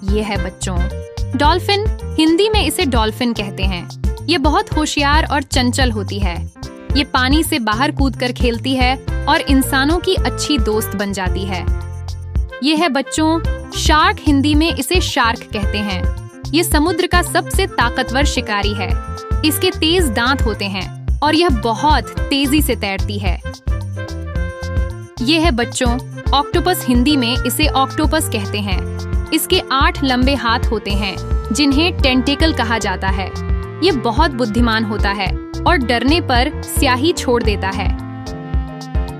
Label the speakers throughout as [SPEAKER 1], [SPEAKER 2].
[SPEAKER 1] ये है बच्चों डॉल्फिन। हिंदी में इसे डॉल्फिन कहते हैं। ये बहुत होशियार और चंचल होती है। ये पानी से बाहर कूदकर खेलती है और इंसानों की अच्छी दोस्त बन जाती है। ये है बच्चों शार्क। हिंदी में इसे शार्क कहते हैं। ये समुद्र का सबसे ताकतवर शिकारी है। इसके तेज दांत होते हैं और यह बहुत तेजी से तैरती है। ये है बच्चों ऑक्टोपस। हिंदी में इसे ऑक्टोपस कहते हैं। इसके 8 लंबे हाथ होते हैं जिन्हें टेंटेकल कहा जाता है। ये बहुत बुद्धिमान होता है और डरने पर स्याही छोड़ देता है।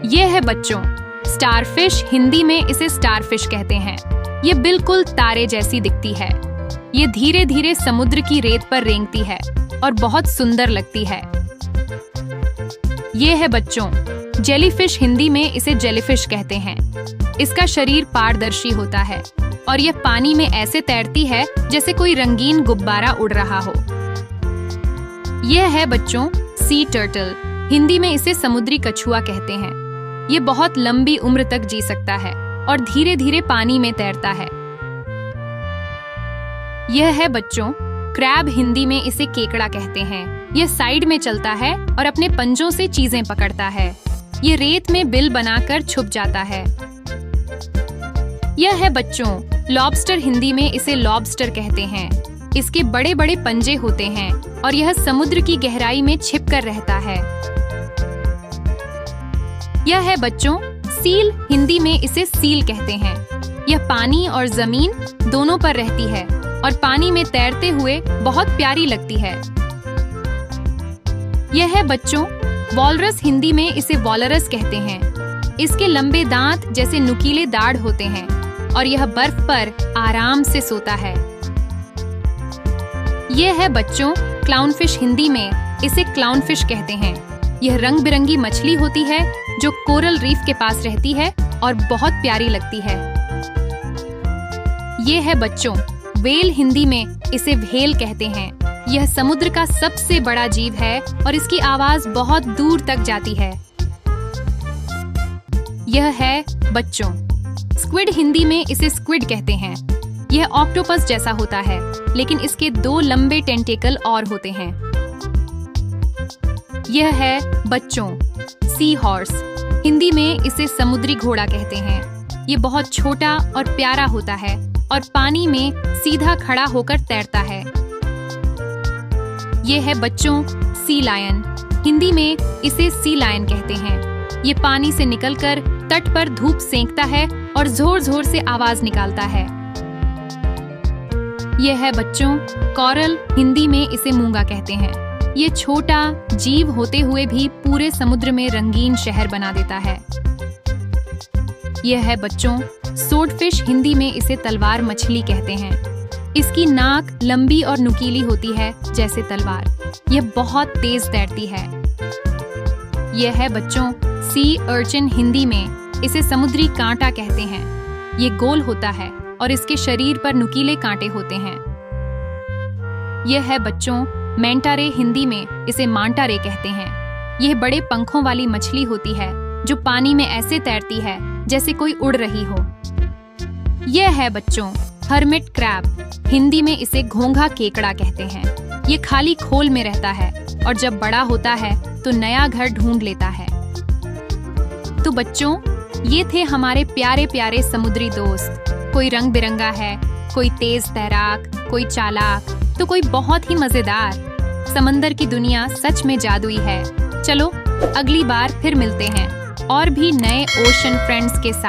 [SPEAKER 1] ये है बच्चों स्टारफिश। हिंदी में इसे स्टारफिश कहते हैं। ये बिल्कुल तारे जैसी दिखती है। ये धीरे धीरे समुद्र की रेत पर रेंगती है और बहुत सुंदर लगती है। ये है बच्चों जेलीफिश। हिंदी में इसे जेलीफिश कहते हैं। इसका शरीर पारदर्शी होता है और यह पानी में ऐसे तैरती है जैसे कोई रंगीन गुब्बारा उड़ रहा हो। यह है बच्चों सी टर्टल। हिंदी में इसे समुद्री कछुआ कहते हैं। ये बहुत लंबी उम्र तक जी सकता है और धीरे धीरे पानी में तैरता है। यह है बच्चों क्रैब। हिंदी में इसे केकड़ा कहते हैं। यह साइड में चलता है और अपने पंजों से चीजें पकड़ता है। ये रेत में बिल बनाकर छुप जाता है। यह है बच्चों लॉबस्टर। हिंदी में इसे लॉबस्टर कहते हैं। इसके बड़े बड़े पंजे होते हैं और यह समुद्र की गहराई में छिपकर रहता है। यह है बच्चों सील। हिंदी में इसे सील कहते हैं। यह पानी और जमीन दोनों पर रहती है और पानी में तैरते हुए बहुत प्यारी लगती है। यह है बच्चों वॉलरस। हिंदी में इसे वॉलरस कहते हैं। इसके लंबे दांत जैसे नुकीले दाढ़ होते हैं और यह बर्फ पर आराम से सोता है। यह है बच्चों क्लाउनफिश। हिंदी में इसे क्लाउनफिश कहते हैं। यह रंग बिरंगी मछली होती है जो कोरल रीफ के पास रहती है और बहुत प्यारी लगती है। यह है बच्चों व्हेल। हिंदी में इसे व्हेल कहते हैं। यह समुद्र का सबसे बड़ा जीव है और इसकी आवाज बहुत दूर तक जाती है। यह है बच्चों स्क्विड। हिंदी में इसे स्क्विड कहते हैं। यह ऑक्टोपस जैसा होता है लेकिन इसके 2 लंबे टेंटेकल और होते हैं। यह है बच्चों सी हॉर्स। हिंदी में इसे समुद्री घोड़ा कहते हैं। ये बहुत छोटा और प्यारा होता है और पानी में सीधा खड़ा होकर तैरता है। ये है बच्चों सी लायन। हिंदी में इसे सी लायन कहते हैं। ये पानी से निकलकर तट पर धूप सेंकता है और जोर जोर से आवाज निकालता है। यह है बच्चों कॉरल। हिंदी में इसे मूंगा कहते हैं। ये छोटा जीव होते हुए भी पूरे समुद्र में रंगीन शहर बना देता है। यह है बच्चों सोडफिश। हिंदी में इसे तलवार मछली कहते हैं। इसकी नाक लंबी और नुकीली होती है जैसे तलवार। यह बहुत तेज तैरती है। यह है बच्चों सी अर्चिन। हिंदी में इसे समुद्री कांटा कहते हैं। ये गोल होता है और इसके शरीर पर नुकीले कांटे होते हैं। यह है बच्चों मेंटारे। हिंदी में इसे मांटारे कहते हैं। यह बड़े पंखों वाली मछली होती है जो पानी में ऐसे तैरती है जैसे कोई उड़ रही हो। यह है बच्चों हर्मिट क्रैब। हिंदी में इसे घोंघा केकड़ा कहते हैं। ये खाली खोल में रहता है और जब बड़ा होता है तो नया घर ढूंढ लेता है। तो बच्चों ये थे हमारे प्यारे प्यारे समुद्री दोस्त। कोई रंग बिरंगा है, कोई तेज तैराक, कोई चालाक, तो कोई बहुत ही मजेदार। समंदर की दुनिया सच में जादुई है। चलो अगली बार फिर मिलते हैं और भी नए ओशन फ्रेंड्स के साथ।